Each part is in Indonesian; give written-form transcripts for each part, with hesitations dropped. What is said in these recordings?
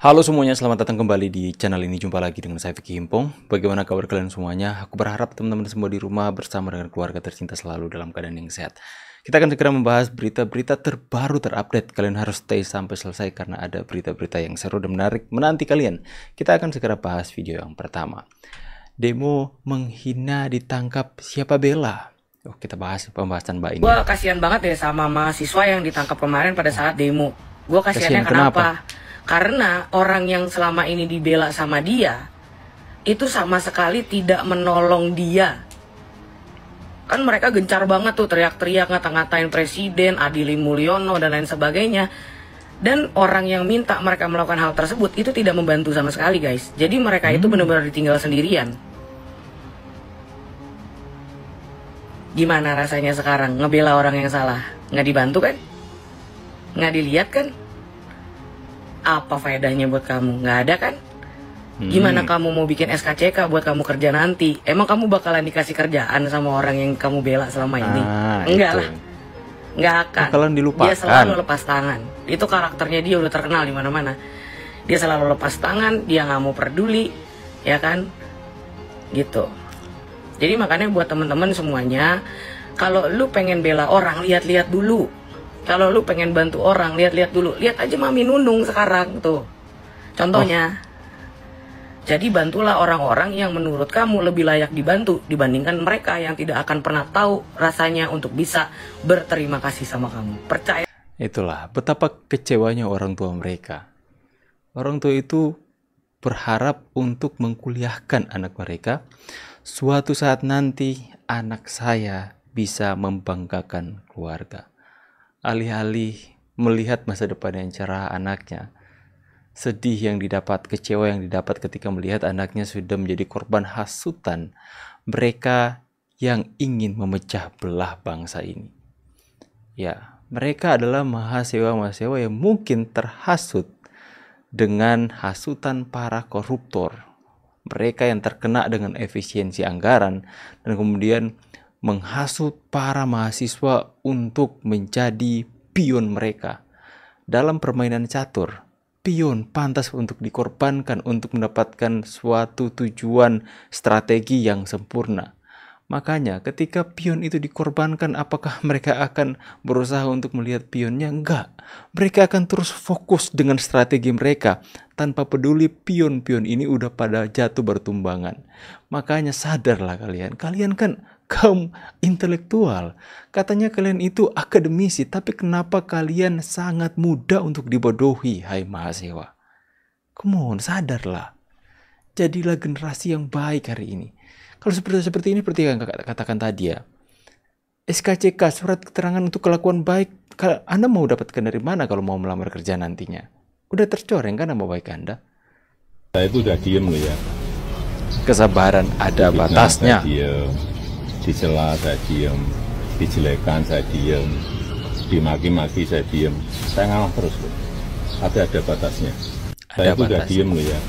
Halo semuanya, selamat datang kembali di channel ini. Jumpa lagi dengan saya Vicky Himpong. Bagaimana kabar kalian semuanya? Aku berharap teman-teman semua di rumah bersama dengan keluarga tercinta selalu dalam keadaan yang sehat. Kita akan segera membahas berita-berita terbaru terupdate. Kalian harus stay sampai selesai karena ada berita-berita yang seru dan menarik menanti kalian. Kita akan segera bahas video yang pertama. Demo menghina ditangkap siapa bela? Kita bahas pembahasan Mbak ini. Gue kasihan banget ya sama mahasiswa yang ditangkap kemarin pada saat demo. Gue kasihannya kenapa? Karena orang yang selama ini dibela sama dia itu sama sekali tidak menolong dia. Kan mereka gencar banget tuh teriak-teriak ngata-ngatain presiden, Adili Mulyono dan lain sebagainya. Dan orang yang minta mereka melakukan hal tersebut itu tidak membantu sama sekali, guys. Jadi mereka itu benar-benar ditinggal sendirian. Gimana rasanya sekarang ngebela orang yang salah? Nggak dibantu kan? Nggak dilihat kan? Apa faedahnya buat kamu? Nggak ada kan? Gimana kamu mau bikin SKCK buat kamu kerja nanti? Emang kamu bakalan dikasih kerjaan sama orang yang kamu bela selama ini? Enggak lah. Nggak akan. Bakalan dilupakan. Dia selalu lepas tangan. Itu karakternya dia udah terkenal di mana-mana. Dia selalu lepas tangan, dia nggak mau peduli, ya kan? Gitu. Jadi makanya buat teman-teman semuanya, kalau lu pengen bela orang, lihat-lihat dulu. Kalau lu pengen bantu orang, lihat-lihat dulu. Lihat aja Mami Nunung sekarang tuh. Contohnya. Jadi bantulah orang-orang yang menurut kamu lebih layak dibantu dibandingkan mereka yang tidak akan pernah tahu rasanya untuk bisa berterima kasih sama kamu. Percaya. Itulah betapa kecewanya orang tua mereka. Orang tua itu berharap untuk mengkuliahkan anak mereka. Suatu saat nanti anak saya bisa membanggakan keluarga. Alih-alih melihat masa depan yang cerah anaknya, sedih yang didapat, kecewa yang didapat ketika melihat anaknya sudah menjadi korban hasutan mereka yang ingin memecah belah bangsa ini. Ya, mereka adalah mahasiswa-mahasiswa yang mungkin terhasut dengan hasutan para koruptor. Mereka yang terkena dengan efisiensi anggaran dan kemudian menghasut para mahasiswa untuk menjadi pion mereka. Dalam permainan catur, pion pantas untuk dikorbankan untuk mendapatkan suatu tujuan strategi yang sempurna. Makanya ketika pion itu dikorbankan, apakah mereka akan berusaha untuk melihat pionnya? Enggak. Mereka akan terus fokus dengan strategi mereka tanpa peduli pion-pion ini udah pada jatuh bertumbangan. Makanya sadarlah kalian. Kalian kan kaum intelektual. Katanya kalian itu akademisi, tapi kenapa kalian sangat mudah untuk dibodohi, hai mahasiswa? Come on, sadarlah. Jadilah generasi yang baik hari ini. Kalau seperti ini, seperti yang katakan tadi ya, SKCK, surat keterangan untuk kelakuan baik, Anda mau dapatkan dari mana kalau mau melamar kerja nantinya? Udah tercoreng kan nama baik Anda? Saya itu udah diem loh ya. Kesabaran ada batasnya. Saya diem, dicela saya diem, dijelekan saya diem, dimaki-maki saya diem. Saya ngalah terus loh. Tapi ada batasnya. Saya itu udah diem loh ya.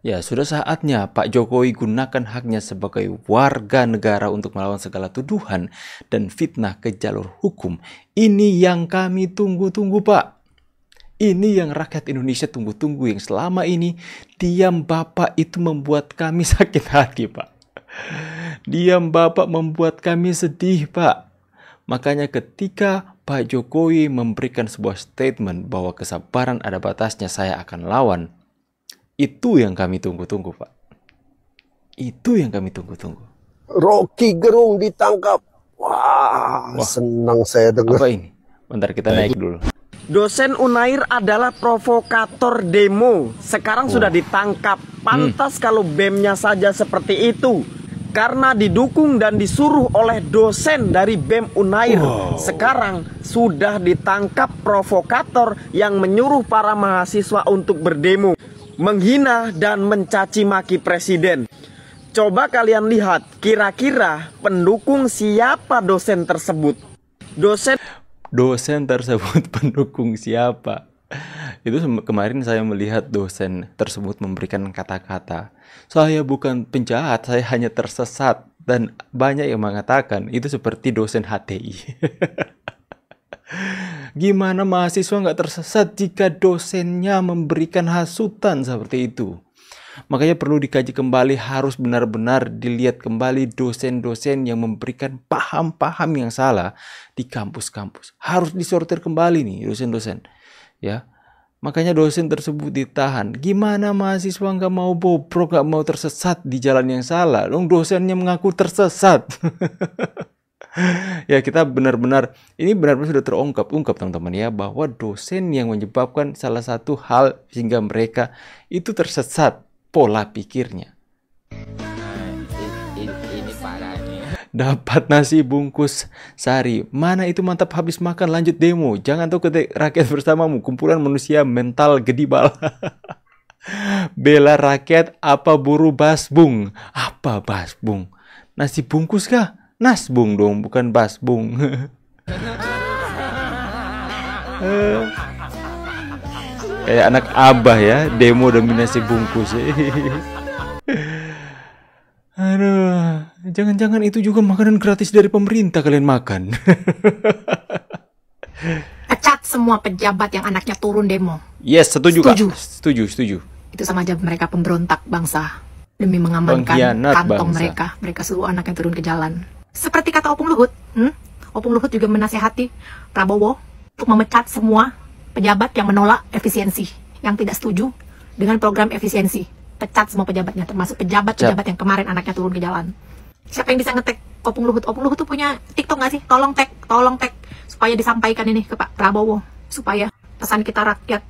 Ya, sudah saatnya Pak Jokowi gunakan haknya sebagai warga negara untuk melawan segala tuduhan dan fitnah ke jalur hukum. Ini yang kami tunggu-tunggu, Pak. Ini yang rakyat Indonesia tunggu-tunggu, yang selama ini diam Bapak itu membuat kami sakit hati, Pak. Diam Bapak membuat kami sedih, Pak. Makanya ketika Pak Jokowi memberikan sebuah statement bahwa kesabaran ada batasnya, saya akan lawan. Itu yang kami tunggu-tunggu, Pak. Itu yang kami tunggu-tunggu. Rocky Gerung ditangkap. Wah, senang saya dengar. Apa ini? Bentar kita naik dulu. Dosen Unair adalah provokator demo. Sekarang sudah ditangkap. Pantas kalau BEM-nya saja seperti itu. Karena didukung dan disuruh oleh dosen dari BEM Unair. Sekarang sudah ditangkap provokator yang menyuruh para mahasiswa untuk berdemo, menghina dan mencaci maki presiden. Coba kalian lihat, kira-kira pendukung siapa dosen tersebut? Dosen tersebut pendukung siapa? Itu kemarin saya melihat dosen tersebut memberikan kata-kata, saya bukan penjahat, saya hanya tersesat. Dan banyak yang mengatakan itu seperti dosen HTI. Gimana mahasiswa nggak tersesat jika dosennya memberikan hasutan seperti itu? Makanya perlu dikaji kembali, harus benar-benar dilihat kembali dosen-dosen yang memberikan paham-paham yang salah di kampus-kampus. Harus disortir kembali nih dosen-dosen. Ya, makanya dosen tersebut ditahan. Gimana mahasiswa nggak mau bobrok, nggak mau tersesat di jalan yang salah? Dong dosennya mengaku tersesat. Ya, kita benar-benar sudah terungkap teman-teman ya, bahwa dosen yang menyebabkan salah satu hal sehingga mereka itu tersesat pola pikirnya. Ini parahnya. Dapat nasi bungkus sari, mana itu mantap, habis makan lanjut demo. Jangan tahu rakyat bersamamu, kumpulan manusia mental gedibal. Bela rakyat apa buru basbung? Apa basbung? Nasi bungkus kah? Nasbung dong, bukan basbung. Kayak anak abah ya, demo demi nasi bungkus. Aduh, jangan-jangan itu juga makanan gratis dari pemerintah kalian makan. Pecat semua pejabat yang anaknya turun demo. Yes, setuju Kak. Setuju. Itu sama aja mereka pemberontak bangsa demi mengamankan Pengkhianat kantong bangsa. mereka seluruh anak yang turun ke jalan. Seperti kata Opung Luhut, Opung Luhut juga menasihati Prabowo untuk memecat semua pejabat yang menolak efisiensi, yang tidak setuju dengan program efisiensi. Pecat semua pejabatnya, termasuk pejabat-pejabat yang kemarin anaknya turun ke jalan. Siapa yang bisa ngetek Opung Luhut? Opung Luhut tuh punya TikTok nggak sih? Tolong tag supaya disampaikan ini ke Pak Prabowo, supaya pesan kita rakyat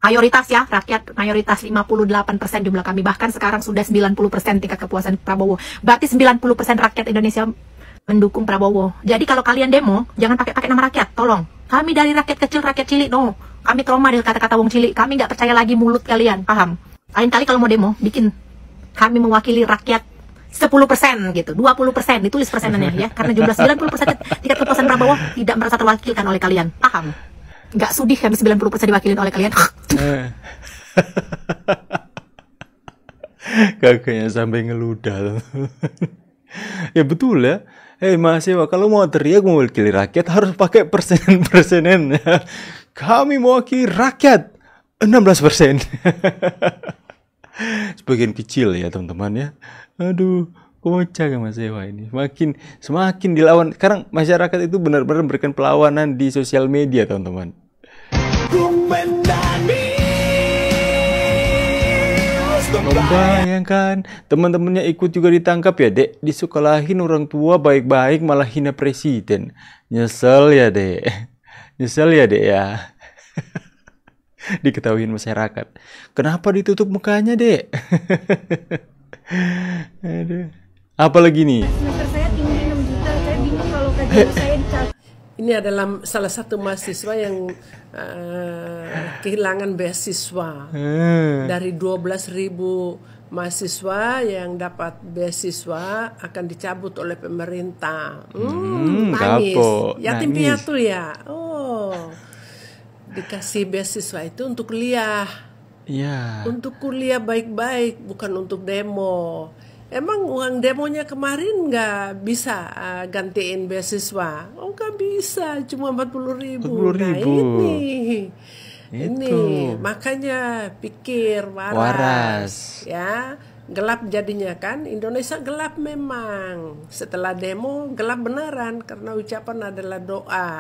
mayoritas ya, rakyat mayoritas 58% jumlah kami, bahkan sekarang sudah 90% tingkat kepuasan Prabowo. Berarti 90% rakyat Indonesia mendukung Prabowo. Jadi kalau kalian demo, jangan pakai nama rakyat, tolong. Kami dari rakyat kecil, rakyat cilik, no. Kami trauma dengan kata-kata wong cilik. Kami nggak percaya lagi mulut kalian, paham? Lain kali kalau mau demo, bikin kami mewakili rakyat 10% gitu, 20%, ditulis persenannya ya. Karena jumlah 90% tingkat kepuasan Prabowo tidak merasa terwakilkan oleh kalian, paham? Nggak sudi kami 90% diwakilin oleh kalian. Kakaknya sampai ngeludah. Ya betul ya. Mahasiswa kalau mau teriak mewakili rakyat harus pakai persenan. Kami mewakili rakyat 16%. Sebagian kecil ya teman-teman ya. Aduh, kocak ya mahasiswa ini. Semakin dilawan. Sekarang masyarakat itu benar-benar memberikan perlawanan di sosial media teman-teman. Membayangkan teman-temannya ikut juga ditangkap ya dek, disekolahin orang tua baik-baik malah hina presiden. Nyesel ya dek ya. Diketahuin masyarakat. Kenapa ditutup mukanya dek? Aduh. Apa lagi nih? Semester saya tinggi 6 juta, saya bingung kalau kajian saya dicari. Ini adalah salah satu mahasiswa yang kehilangan beasiswa. Dari 12.000 mahasiswa yang dapat beasiswa akan dicabut oleh pemerintah. Nangis. Yatim piatu ya. Oh, dikasih beasiswa itu untuk kuliah. Ya. Untuk kuliah baik-baik, bukan untuk demo. Emang uang demonya kemarin nggak bisa gantiin beasiswa? Oh nggak bisa, cuma 40.000. Nah ini makanya pikir waras. Ya, gelap jadinya kan. Indonesia gelap memang. Setelah demo gelap beneran karena ucapan adalah doa.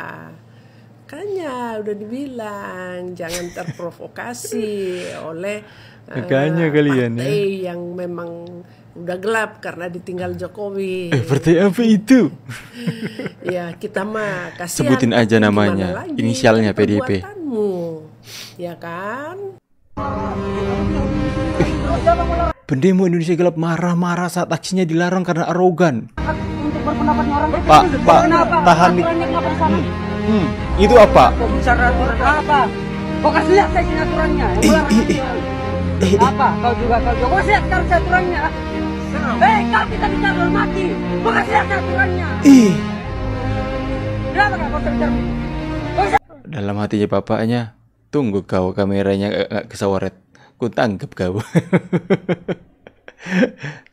Makanya udah dibilang jangan terprovokasi oleh partai yang memang udah gelap karena ditinggal Jokowi. Partai apa itu? Ya kita mah kasihan. Sebutin aja namanya, inisialnya PDIP. Ya kan? Pendemo Indonesia Gelap marah-marah saat aksinya dilarang karena arogan. Pak, tahan nih. Itu apa? Bicara aturan apa? Kok kasih lihat saya aturannya? Apa? Kau juga. Kau lihat sekarang aturannya. Kau kita bicara hormati. Kau kasih lihat aturannya. Kenapa kau bicara? Dalam hatinya bapaknya, tunggu kau kameranya nggak kesawaret. Ku tangkap kau.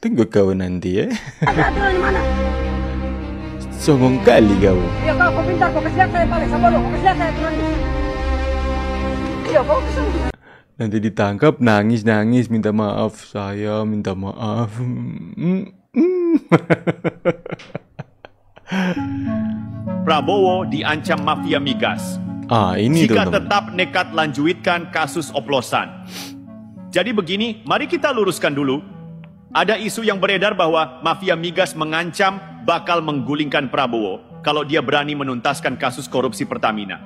Tunggu kau nanti ya. Aturannya mana? Songong kali kau. Iya kau pintar, kau kasih lihat saya balik sama lo, kau kasih lihat saya aturannya. Iya kau bisa. Nanti ditangkap nangis minta maaf, saya minta maaf. Prabowo diancam mafia migas. Ini jika teman-teman. tetap nekat lanjutkan kasus oplosan. Jadi begini, mari kita luruskan dulu. Ada isu yang beredar bahwa mafia migas mengancam bakal menggulingkan Prabowo kalau dia berani menuntaskan kasus korupsi Pertamina.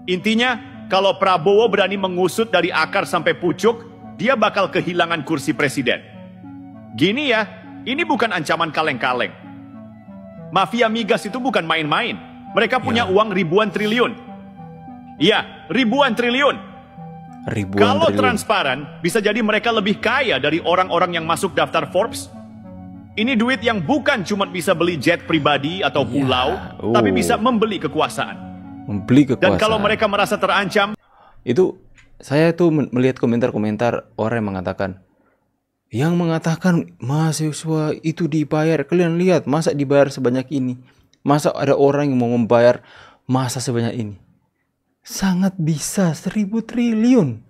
Intinya, kalau Prabowo berani mengusut dari akar sampai pucuk, dia bakal kehilangan kursi presiden. Gini ya, ini bukan ancaman kaleng-kaleng. Mafia migas itu bukan main-main. Mereka punya uang ribuan triliun. Iya, ribuan triliun. Kalau transparan, bisa jadi mereka lebih kaya dari orang-orang yang masuk daftar Forbes. Ini duit yang bukan cuma bisa beli jet pribadi atau pulau, tapi bisa membeli kekuasaan. Dan kalau mereka merasa terancam, itu saya tuh melihat komentar-komentar orang yang mengatakan mahasiswa itu dibayar. Kalian lihat, masa dibayar sebanyak ini? Masa ada orang yang mau membayar masa sebanyak ini? Sangat bisa, 1.000 triliun.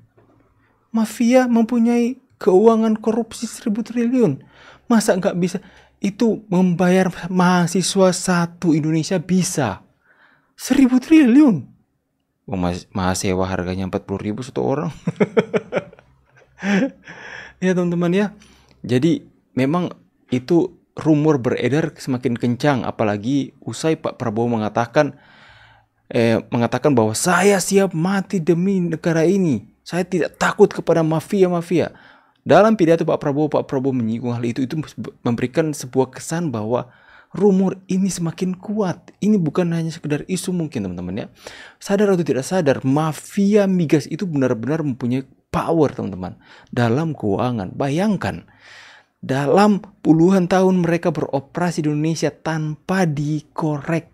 Mafia mempunyai keuangan korupsi 1.000 triliun. Masa nggak bisa? Itu membayar mahasiswa satu Indonesia bisa 1.000 triliun. Mahasiswa harganya 40.000 satu orang. Ya teman-teman ya. Jadi memang itu rumor beredar semakin kencang. Apalagi usai Pak Prabowo mengatakan bahwa saya siap mati demi negara ini. Saya tidak takut kepada mafia-mafia. Dalam pidato Pak Prabowo menyinggung hal itu memberikan sebuah kesan bahwa rumor ini semakin kuat. Ini bukan hanya sekedar isu mungkin teman-teman ya. Sadar atau tidak sadar, mafia migas itu benar-benar mempunyai power teman-teman dalam keuangan. Bayangkan, dalam puluhan tahun mereka beroperasi di Indonesia tanpa dikorek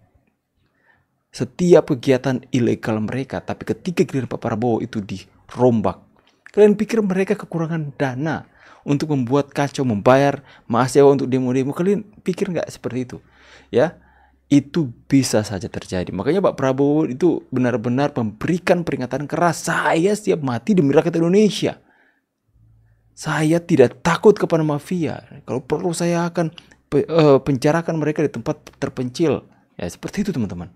setiap kegiatan ilegal mereka, tapi ketika giliran Pak Prabowo itu dirombak, kalian pikir mereka kekurangan dana untuk membuat kacau, membayar mahasiswa untuk demo-demo? Kalian pikir nggak seperti itu? Ya, itu bisa saja terjadi. Makanya Pak Prabowo itu benar-benar memberikan peringatan keras, saya siap mati demi rakyat Indonesia. Saya tidak takut kepada mafia. Kalau perlu saya akan penjarakan mereka di tempat terpencil. Ya seperti itu teman-teman.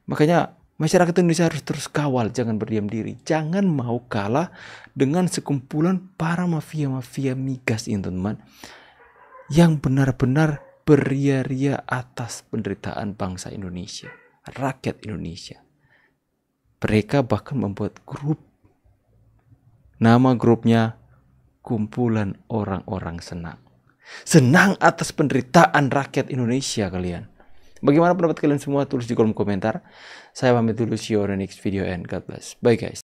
Makanya masyarakat Indonesia harus terus kawal, jangan berdiam diri. Jangan mau kalah dengan sekumpulan para mafia-mafia migas ini teman-teman. Yang benar-benar beria-ria atas penderitaan bangsa Indonesia, rakyat Indonesia. Mereka bahkan membuat grup. Nama grupnya Kumpulan Orang-Orang Senang. Senang atas penderitaan rakyat Indonesia kalian. Bagaimana pendapat kalian semua? Tulis di kolom komentar. Saya pamit dulu, see you on the next video and God bless. Bye guys.